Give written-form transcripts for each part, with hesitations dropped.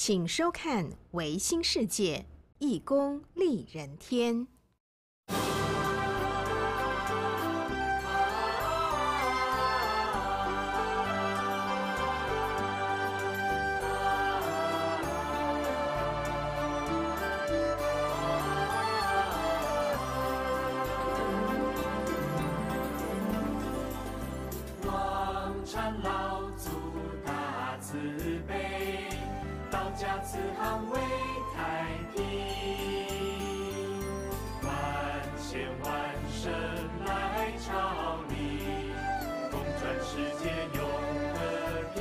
请收看《唯心世界义工利人天》。慈航为太平，万千万神来朝礼，共传世界永和平。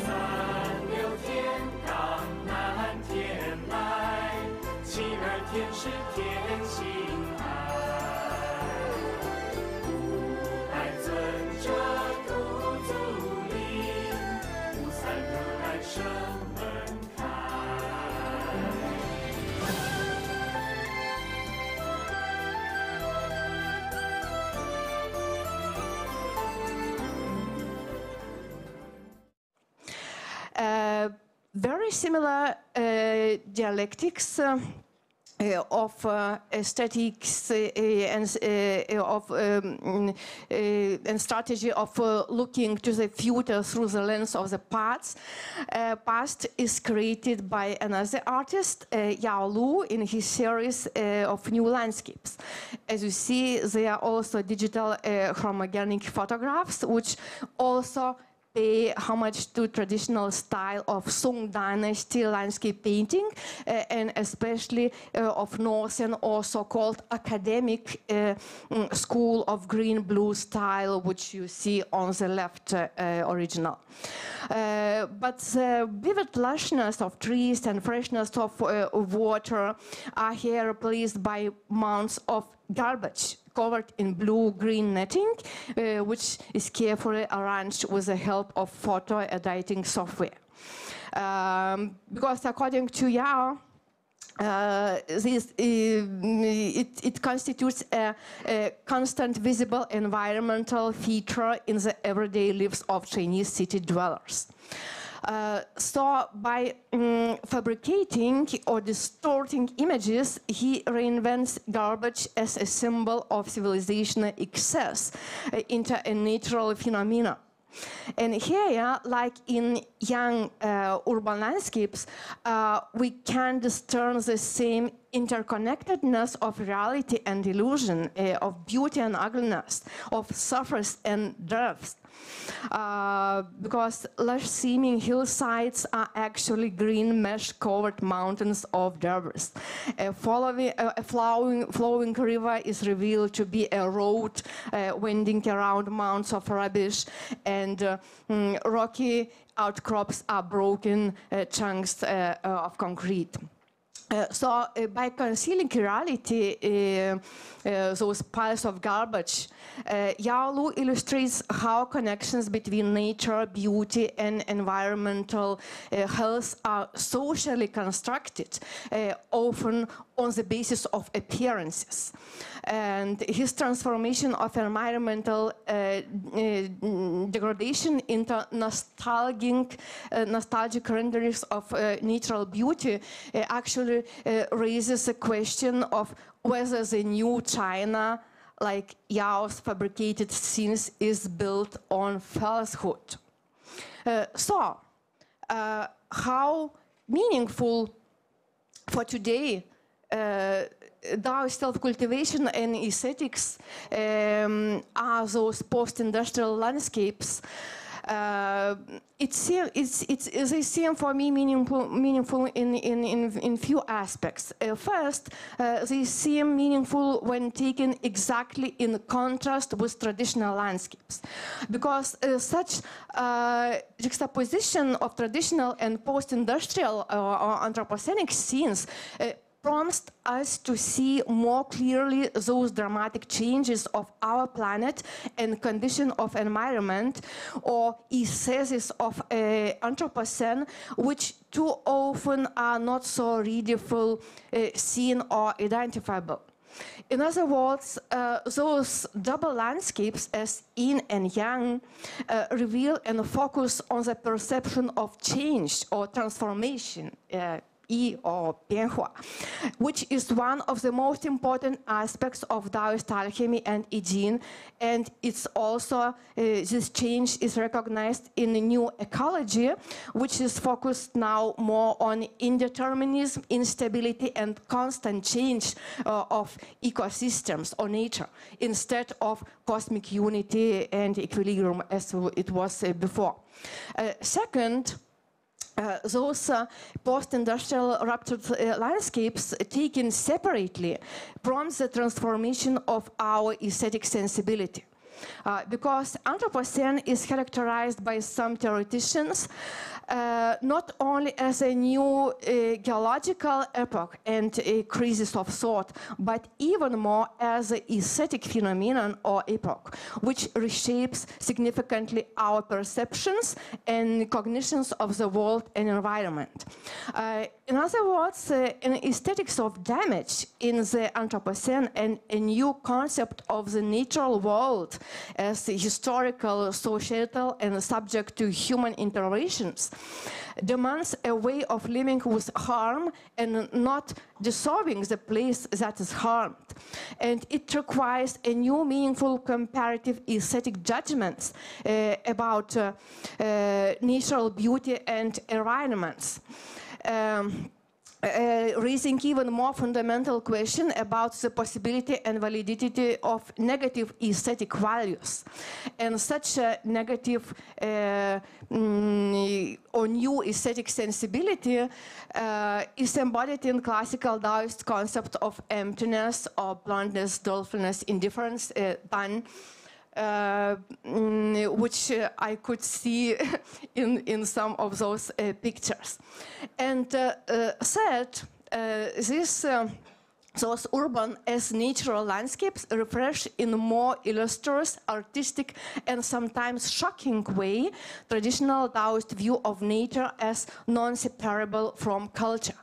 366天罡南天来，72天是天心爱，500尊者土足礼，53如来生门开。Very similar dialectics of aesthetics and strategy of looking to the future through the lens of the past is created by another artist, Yao Lu, in his series of new landscapes. As you see, they are also digital chromogenic photographs, which also pay homage to traditional style of Song Dynasty landscape painting, and especially of Northern or so-called academic school of green-blue style, which you see on the left original. But the vivid lushness of trees and freshness of water are here replaced by mounds of garbage covered in blue-green netting, which is carefully arranged with the help of photo editing software. Because according to Yao, it constitutes a constant visible environmental feature in the everyday lives of Chinese city dwellers. So by fabricating or distorting images, he reinvents garbage as a symbol of civilizational excess into a natural phenomena. And here, like in young urban landscapes, we can discern the same interconnectedness of reality and illusion, of beauty and ugliness, of surface and depth. Because lush-seeming hillsides are actually green mesh-covered mountains of debris. A flowing river is revealed to be a road winding around mounds of rubbish, and rocky outcrops are broken chunks of concrete. So by concealing reality, those piles of garbage, Yao Lu illustrates how connections between nature, beauty, and environmental health are socially constructed, often on the basis of appearances. And his transformation of environmental degradation into nostalgic renderings of natural beauty actually raises the question of whether the new China, like Yao's fabricated scenes, is built on falsehood. So, how meaningful for today Dao self-cultivation and aesthetics are those post-industrial landscapes? They seem for me meaningful in few aspects. First, they seem meaningful when taken exactly in contrast with traditional landscapes, because such juxtaposition of traditional and post-industrial or anthropocenic scenes prompts us to see more clearly those dramatic changes of our planet and condition of environment, or ascesis of Anthropocene, which too often are not so readily seen or identifiable. In other words, those double landscapes as yin and yang reveal and focus on the perception of change or transformation, Yi or 变化, which is one of the most important aspects of Taoist alchemy and I Ching, and it's also this change is recognized in a new ecology, which is focused now more on indeterminism, instability, and constant change of ecosystems or nature, instead of cosmic unity and equilibrium as it was before. Second, those post-industrial ruptured landscapes taken separately prompts the transformation of our aesthetic sensibility. Because Anthropocene is characterized by some theoreticians not only as a new geological epoch and a crisis of thought, but even more as an aesthetic phenomenon or epoch, which reshapes significantly our perceptions and cognitions of the world and environment. In other words, an aesthetics of damage in the Anthropocene and a new concept of the natural world as historical, societal, and subject to human interventions demands a way of living with harm and not dissolving the place that is harmed. And it requires a new meaningful comparative aesthetic judgments about natural beauty and environments. Raising even more fundamental question about the possibility and validity of negative aesthetic values. And such a negative or new aesthetic sensibility is embodied in classical Taoist concept of emptiness or bluntness, dullness, indifference, done. Which I could see in some of those pictures. And third, those urban as natural landscapes refresh in a more illustrious, artistic, and sometimes shocking way traditional Taoist view of nature as non-separable from culture,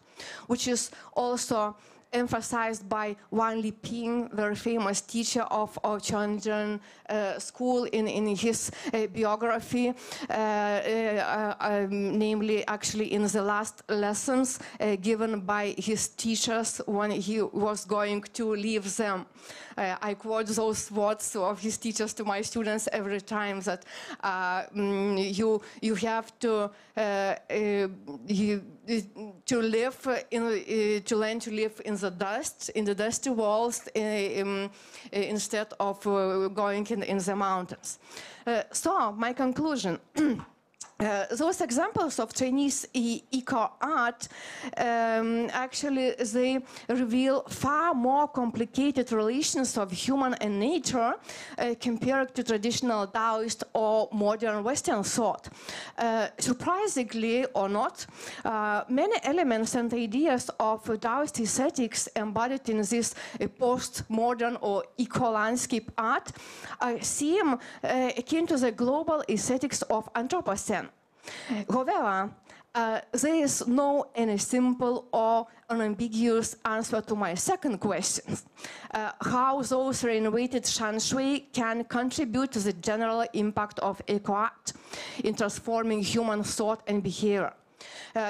which is also emphasized by Wang Liping, very famous teacher of Chongzhen school in his biography, namely actually in the last lessons given by his teachers when he was going to leave them. I quote those words of his teachers to my students every time, that you have to live to learn to live in the dust, in the dusty walls, instead of going in the mountains. So my conclusion. Those examples of Chinese eco art actually they reveal far more complicated relations of human and nature compared to traditional Taoist or modern Western thought. Surprisingly or not, many elements and ideas of Taoist aesthetics embodied in this post-modern or eco-landscape art seem akin to the global aesthetics of Anthropocene. However, there is no any simple or unambiguous answer to my second question, how those renovated shanshui can contribute to the general impact of eco-art in transforming human thought and behavior.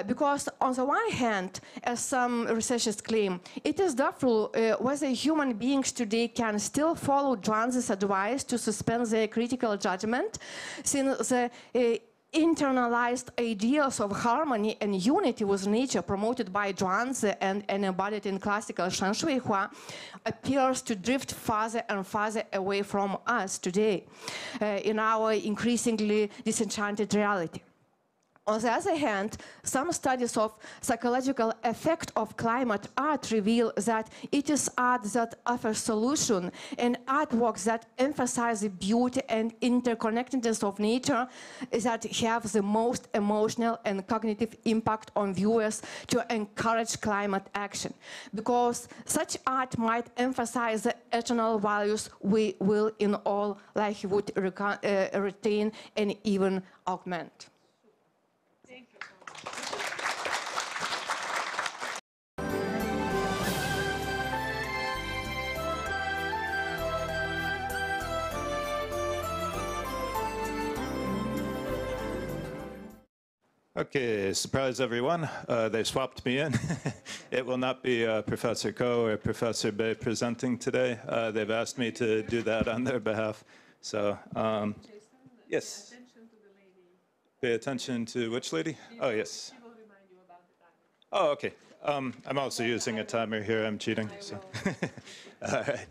Because on the one hand, as some researchers claim, it is doubtful whether human beings today can still follow Zhuangzi's advice to suspend their critical judgment, since the internalized ideals of harmony and unity with nature promoted by Zhuangzi and embodied in classical Shanshui Hua appears to drift farther and farther away from us today in our increasingly disenchanted reality. On the other hand, some studies of psychological effect of climate art reveal that it is art that offers solution, and artworks that emphasize the beauty and interconnectedness of nature that have the most emotional and cognitive impact on viewers to encourage climate action. Because such art might emphasize the eternal values we will in all likelihood retain and even augment. Okay, surprise everyone. They swapped me in. It will not be Professor Ko or Professor Bay presenting today. They've asked me to do that on their behalf. So, yes. Pay attention to which lady? Oh, yes. Oh, okay. I'm also using a timer here. I'm cheating. So. All right.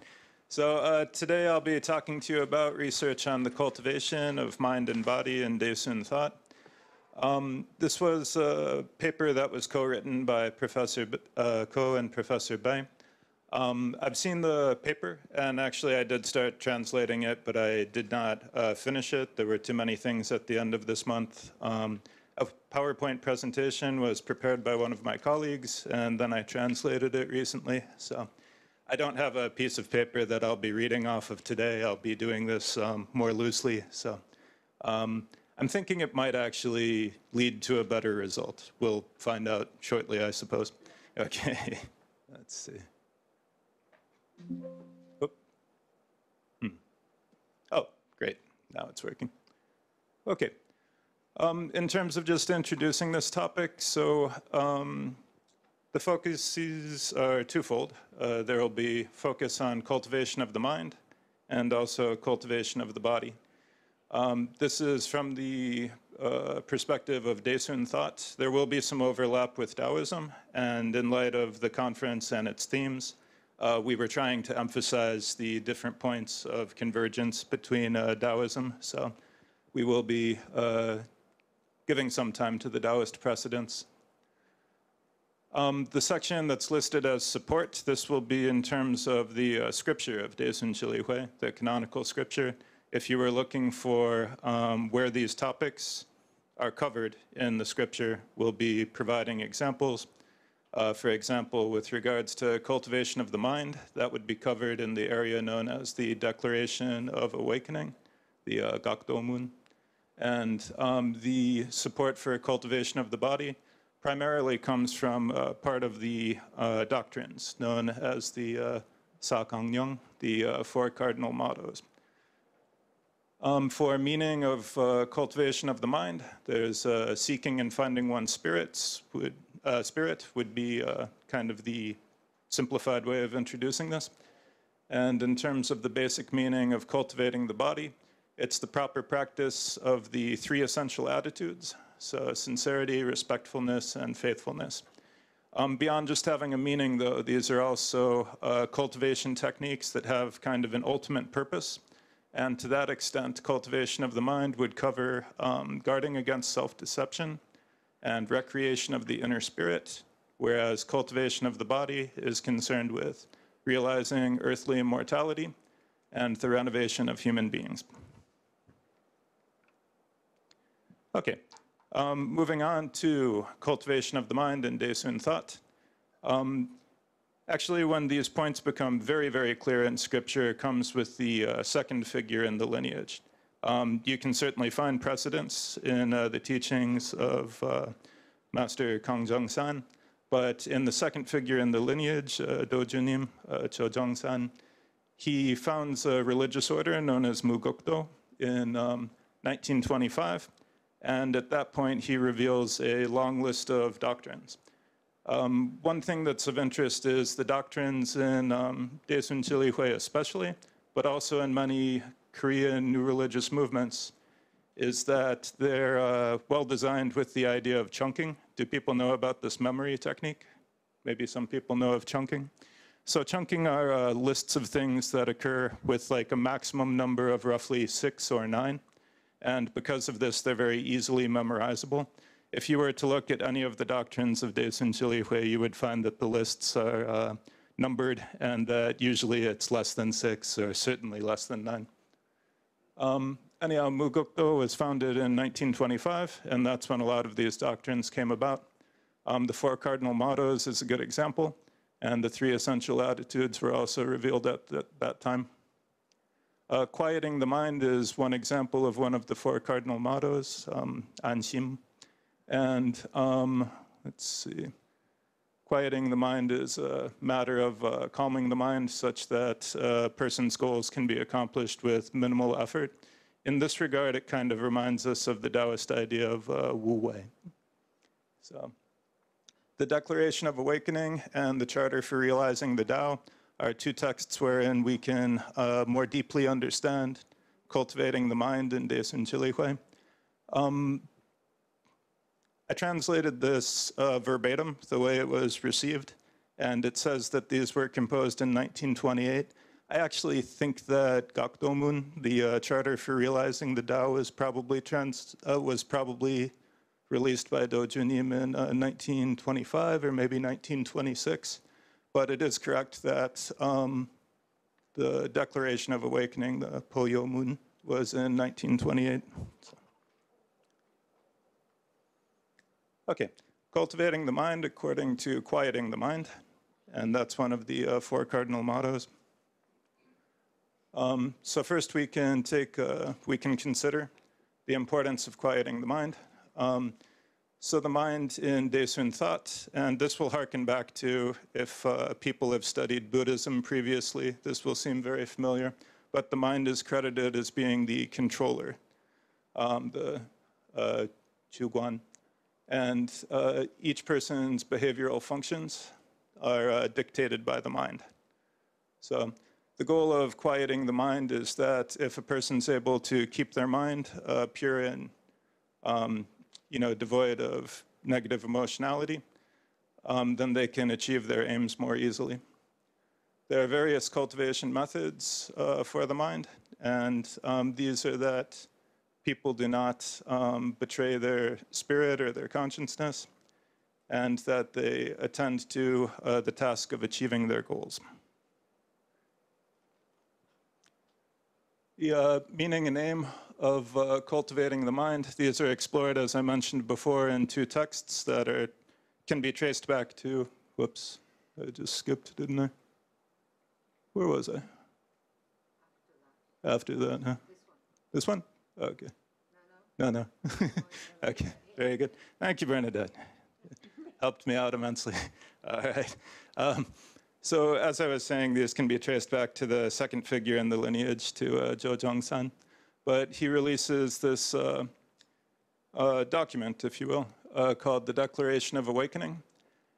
So today I'll be talking to you about research on the cultivation of mind and body in Daesun thought. This was a paper that was co-written by Professor Ko and Professor Bai. I've seen the paper, and actually I did start translating it, but I did not finish it. There were too many things at the end of this month. A PowerPoint presentation was prepared by one of my colleagues, and then I translated it recently. So I don't have a piece of paper that I'll be reading off of today. I'll be doing this more loosely. So I'm thinking it might actually lead to a better result. We'll find out shortly, I suppose. Okay, let's see. Oh, great, now it's working. Okay, in terms of just introducing this topic, so the focuses are twofold. There will be focus on cultivation of the mind and also cultivation of the body. This is from the perspective of Daesun thought. There will be some overlap with Taoism, and in light of the conference and its themes, we were trying to emphasize the different points of convergence between Taoism. So we will be giving some time to the Taoist precedents. The section that's listed as support, this will be in terms of the scripture of Daesun Chili Hui, the canonical scripture. If you were looking for where these topics are covered in the scripture, we'll be providing examples. For example, with regards to cultivation of the mind, that would be covered in the area known as the Declaration of Awakening, the Gakdomun. And the support for cultivation of the body primarily comes from part of the doctrines known as the Sakangyong, the Four Cardinal Mottos. For meaning of cultivation of the mind, there's seeking and finding one's spirit would be kind of the simplified way of introducing this. And in terms of the basic meaning of cultivating the body, it's the proper practice of the three essential attitudes, so sincerity, respectfulness, and faithfulness. Beyond just having a meaning, though, these are also cultivation techniques that have kind of an ultimate purpose. And to that extent, cultivation of the mind would cover guarding against self-deception and recreation of the inner spirit, whereas cultivation of the body is concerned with realizing earthly immortality and the renovation of human beings. Okay, moving on to cultivation of the mind and Daesun thought. Actually, when these points become very, very clear in scripture, it comes with the second figure in the lineage. You can certainly find precedents in the teachings of Master Kangjong-san, but in the second figure in the lineage, Dojunim Chojong-san, he founds a religious order known as Mugokdo in 1925, and at that point he reveals a long list of doctrines. One thing that's of interest is the doctrines in Daesun Chili Hui especially, but also in many Korean new religious movements, is that they're well designed with the idea of chunking. Do people know about this memory technique? Maybe some people know of chunking. So chunking are lists of things that occur with like a maximum number of roughly 6 or 9. And because of this, they're very easily memorizable. If you were to look at any of the doctrines of Daesun Chili Hui, you would find that the lists are numbered and that usually it's less than 6 or certainly less than 9. Anyhow, Mugokdo was founded in 1925, and that's when a lot of these doctrines came about. The Four Cardinal Mottos is a good example, and the three essential attitudes were also revealed at that time. Quieting the mind is one example of one of the Four Cardinal Mottos, Anshim. And let's see, quieting the mind is a matter of calming the mind such that a person's goals can be accomplished with minimal effort. In this regard, it kind of reminds us of the Taoist idea of Wu Wei. So, the Declaration of Awakening and the Charter for Realizing the Tao are two texts wherein we can more deeply understand cultivating the mind in Daesun Chilihui. I translated this verbatim, the way it was received, and it says that these were composed in 1928. I actually think that Gakdomun, the Charter for Realizing the Tao, was probably released by Dojunim in 1925 or maybe 1926. But it is correct that the Declaration of Awakening, the Poyomun, was in 1928. So. Okay, cultivating the mind according to quieting the mind. And that's one of the 4 cardinal mottos. So first we can consider the importance of quieting the mind. So the mind in Daesun thought, and this will harken back to if people have studied Buddhism previously, this will seem very familiar, but the mind is credited as being the controller, the Kyuhan. And each person's behavioral functions are dictated by the mind. So the goal of quieting the mind is that if a person's able to keep their mind pure and devoid of negative emotionality, then they can achieve their aims more easily. There are various cultivation methods for the mind, and these are that people do not betray their spirit or their consciousness, and that they attend to the task of achieving their goals. The meaning and aim of cultivating the mind, these are explored, as I mentioned before, in 2 texts that can be traced back to, whoops, I just skipped, didn't I? Where was I? After that, huh? This one? Okay. No. Okay, very good. Thank you, Bernadette. Helped me out immensely. All right. So as I was saying, these can be traced back to the second figure in the lineage, to Jo Jong-san. But he releases this document, if you will, called the Declaration of Awakening.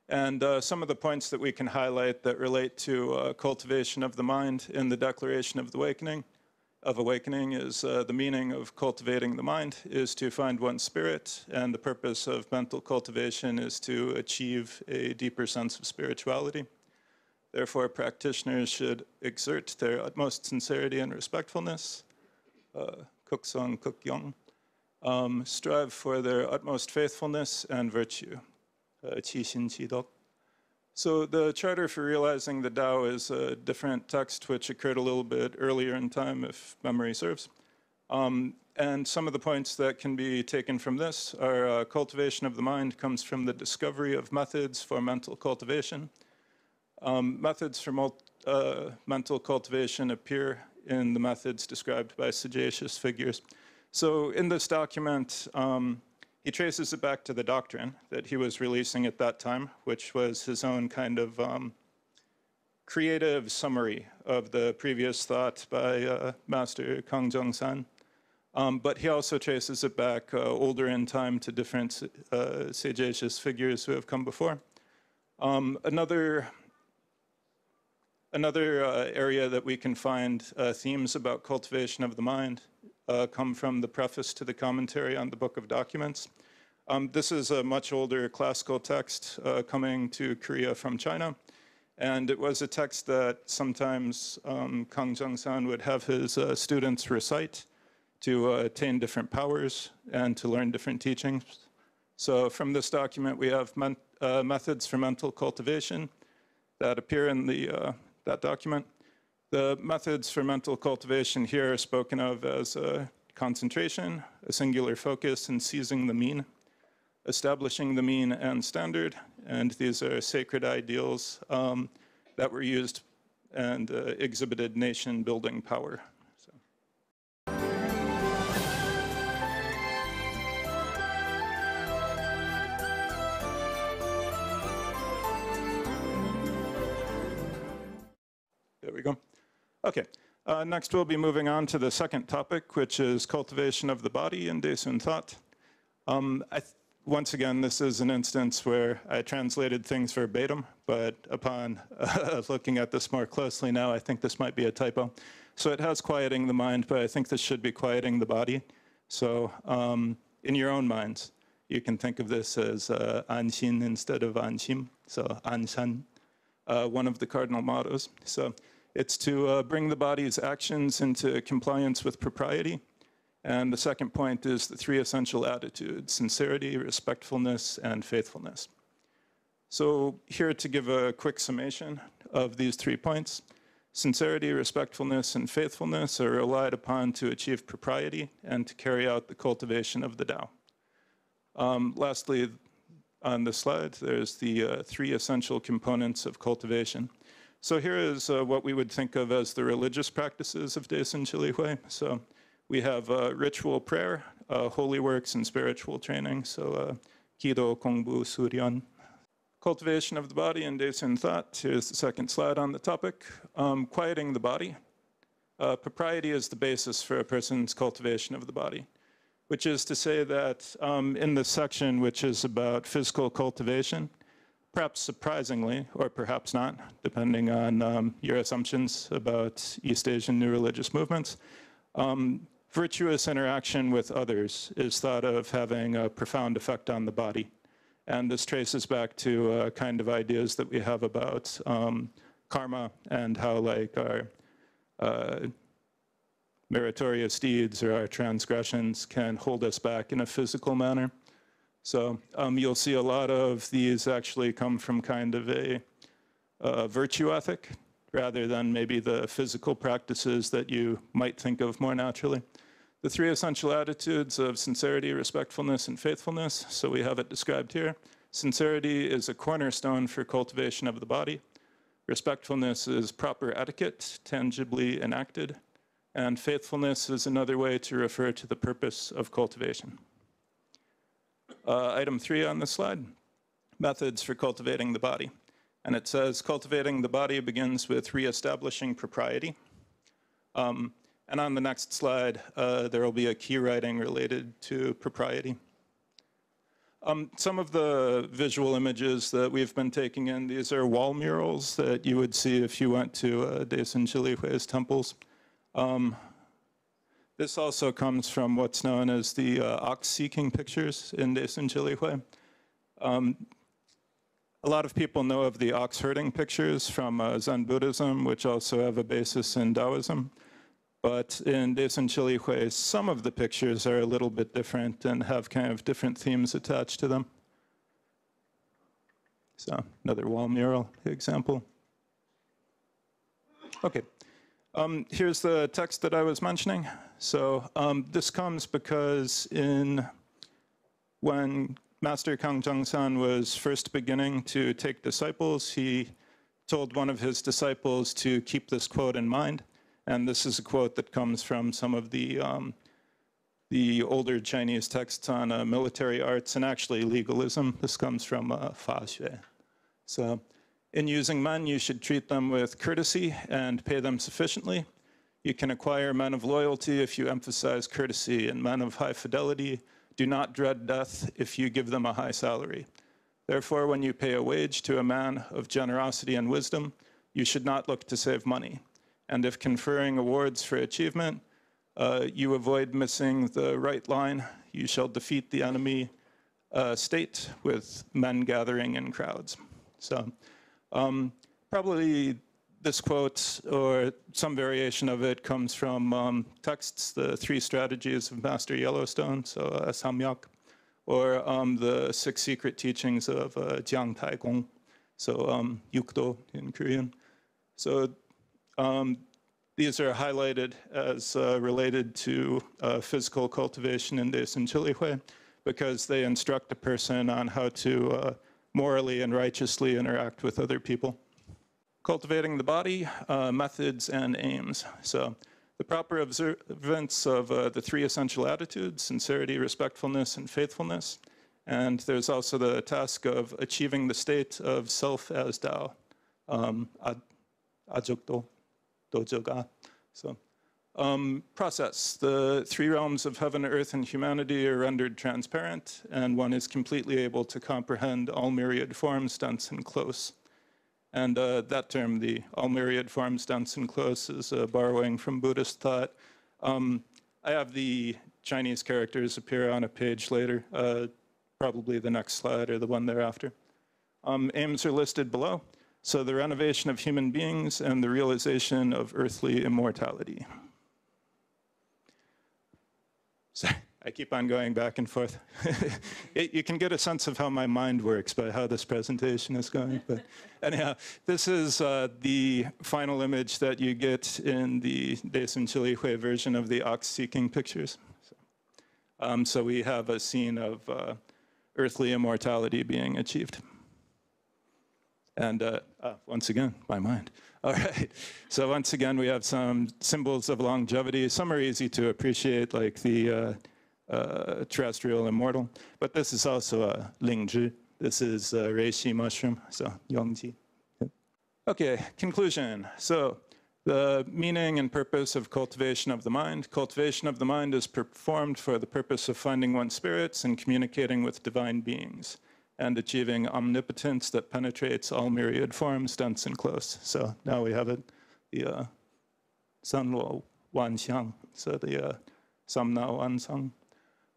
And some of the points that we can highlight that relate to cultivation of the mind in the Declaration of Awakening is the meaning of cultivating the mind is to find one's spirit, and the purpose of mental cultivation is to achieve a deeper sense of spirituality. Therefore, practitioners should exert their utmost sincerity and respectfulness, kuksong kukyong, strive for their utmost faithfulness and virtue, chishin chidok. So the Charter for Realizing the Tao is a different text which occurred a little bit earlier in time, if memory serves. And some of the points that can be taken from this are cultivation of the mind comes from the discovery of methods for mental cultivation. Methods for mental cultivation appear in the methods described by sagacious figures. So in this document, he traces it back to the doctrine that he was releasing at that time, which was his own kind of creative summary of the previous thought by Master Kang Jong-san. But he also traces it back older in time to different sagacious figures who have come before. Another area that we can find themes about cultivation of the mind come from the preface to the commentary on the Book of Documents. This is a much older classical text coming to Korea from China. And it was a text that sometimes Kang Jong-san would have his students recite to attain different powers and to learn different teachings. So from this document, we have methods for mental cultivation that appear in that document. The methods for mental cultivation here are spoken of as concentration, a singular focus, and seizing the mean, establishing the mean and standard, and these are sacred ideals that were used and exhibited nation-building power. So. There we go. Okay, next we'll be moving on to the second topic, which is cultivation of the body in Daesun thought. once again, this is an instance where I translated things verbatim, but upon looking at this more closely now, I think this might be a typo. So it has quieting the mind, but I think this should be quieting the body. So in your own minds, you can think of this as anshin instead of anshim, so anshan, one of the cardinal mottos. So it's to bring the body's actions into compliance with propriety. And the second point is the three essential attitudes: sincerity, respectfulness, and faithfulness. So here to give a quick summation of these 3 points: sincerity, respectfulness, and faithfulness are relied upon to achieve propriety and to carry out the cultivation of the Tao. Lastly, on this slide, there's the 3 essential components of cultivation. So here is what we would think of as the religious practices of Daisen Chilihui. So we have ritual prayer, holy works, and spiritual training. So Kido, Kongbu, Suryan. Cultivation of the body and Daisen thought. Here's the second slide on the topic. Quieting the body. Propriety is the basis for a person's cultivation of the body, which is to say that in this section, which is about physical cultivation, perhaps surprisingly, or perhaps not, depending on your assumptions about East Asian new religious movements, virtuous interaction with others is thought of having a profound effect on the body. And this traces back to kind of ideas that we have about karma and how like our meritorious deeds or our transgressions can hold us back in a physical manner. So you'll see a lot of these actually come from kind of a virtue ethic rather than maybe the physical practices that you might think of more naturally. The 3 essential attitudes of sincerity, respectfulness, and faithfulness. So we have it described here. Sincerity is a cornerstone for cultivation of the body. Respectfulness is proper etiquette, tangibly enacted. And faithfulness is another way to refer to the purpose of cultivation. Item 3 on this slide, methods for cultivating the body. And it says, cultivating the body begins with reestablishing propriety. And on the next slide, there will be a key writing related to propriety. Some of the visual images that we've been taking in, these are wall murals that you would see if you went to Daisen Chilihui's temples. This also comes from what's known as the ox-seeking pictures in Daisen Chilihui. A lot of people know of the ox-herding pictures from Zen Buddhism, which also have a basis in Taoism. But in Daisen Chilihui, some of the pictures are a little bit different and have kind of different themes attached to them. So another wall mural example. Okay. Here's the text that I was mentioning. So this comes because when Master Kangjang-san was first beginning to take disciples, he told one of his disciples to keep this quote in mind. And this is a quote that comes from some of the older Chinese texts on military arts and actually legalism. This comes from Fa Xue. So, in using men, you should treat them with courtesy and pay them sufficiently. You can acquire men of loyalty if you emphasize courtesy, and men of high fidelity do not dread death if you give them a high salary. Therefore, when you pay a wage to a man of generosity and wisdom, you should not look to save money. And if conferring awards for achievement, you avoid missing the right line, you shall defeat the enemy state with men gathering in crowds. So probably this quote or some variation of it comes from texts, the 3 strategies of Master Yellowstone, so Samyak, or the 6 secret teachings of Jiang Taigong, so Yukdo in Korean. So these are highlighted as related to physical cultivation in Daisen Chilihui because they instruct a person on how to morally and righteously interact with other people. Cultivating the body, methods and aims. So the proper observance of the 3 essential attitudes, sincerity, respectfulness, and faithfulness. And there's also the task of achieving the state of self as Tao, Ajokdo, Dojoga. So Process. The three realms of heaven, earth, and humanity are rendered transparent, and one is completely able to comprehend all myriad forms, dense and close. And that term, the all myriad forms, dense and close, is borrowing from Buddhist thought. I have the Chinese characters appear on a page later, probably the next slide or the one thereafter. Aims are listed below. So the renovation of human beings and the realization of earthly immortality. Sorry, I keep on going back and forth. You can get a sense of how my mind works by how this presentation is going. But anyhow, this is the final image that you get in the 17屆 version of the ox-seeking pictures. So we have a scene of earthly immortality being achieved. And once again, my mind. All right, so once again, we have some symbols of longevity. Some are easy to appreciate, like the terrestrial immortal. But this is also a lingzhi. This is a reishi mushroom, so yongji. Okay, conclusion. So the meaning and purpose of cultivation of the mind. Cultivation of the mind is performed for the purpose of finding one's spirits and communicating with divine beings, and achieving omnipotence that penetrates all myriad forms, dense and close. So now we have it, the Sanluo Wanxiang, so the Samnao Wansang.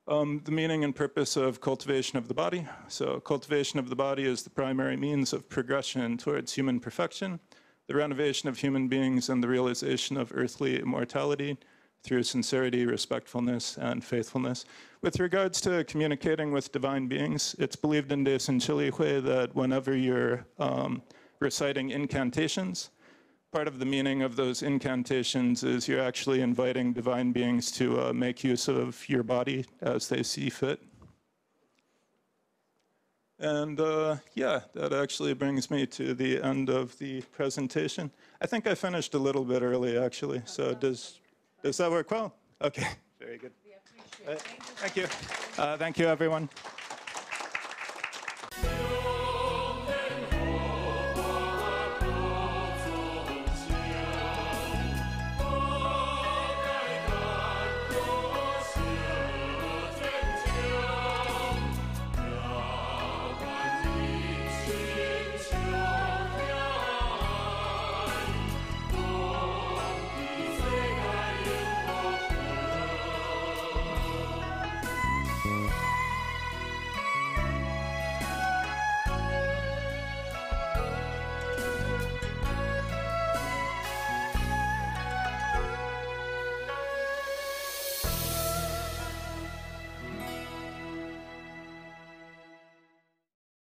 The meaning and purpose of cultivation of the body. So cultivation of the body is the primary means of progression towards human perfection, the renovation of human beings, and the realization of earthly immortality through sincerity, respectfulness, and faithfulness. With regards to communicating with divine beings, it's believed in 17屆 that whenever you're reciting incantations, part of the meaning of those incantations is you're actually inviting divine beings to make use of your body as they see fit. And yeah, that actually brings me to the end of the presentation. I think I finished a little bit early, actually, so does that work well? Okay, very good. Thank you. Thank you, everyone.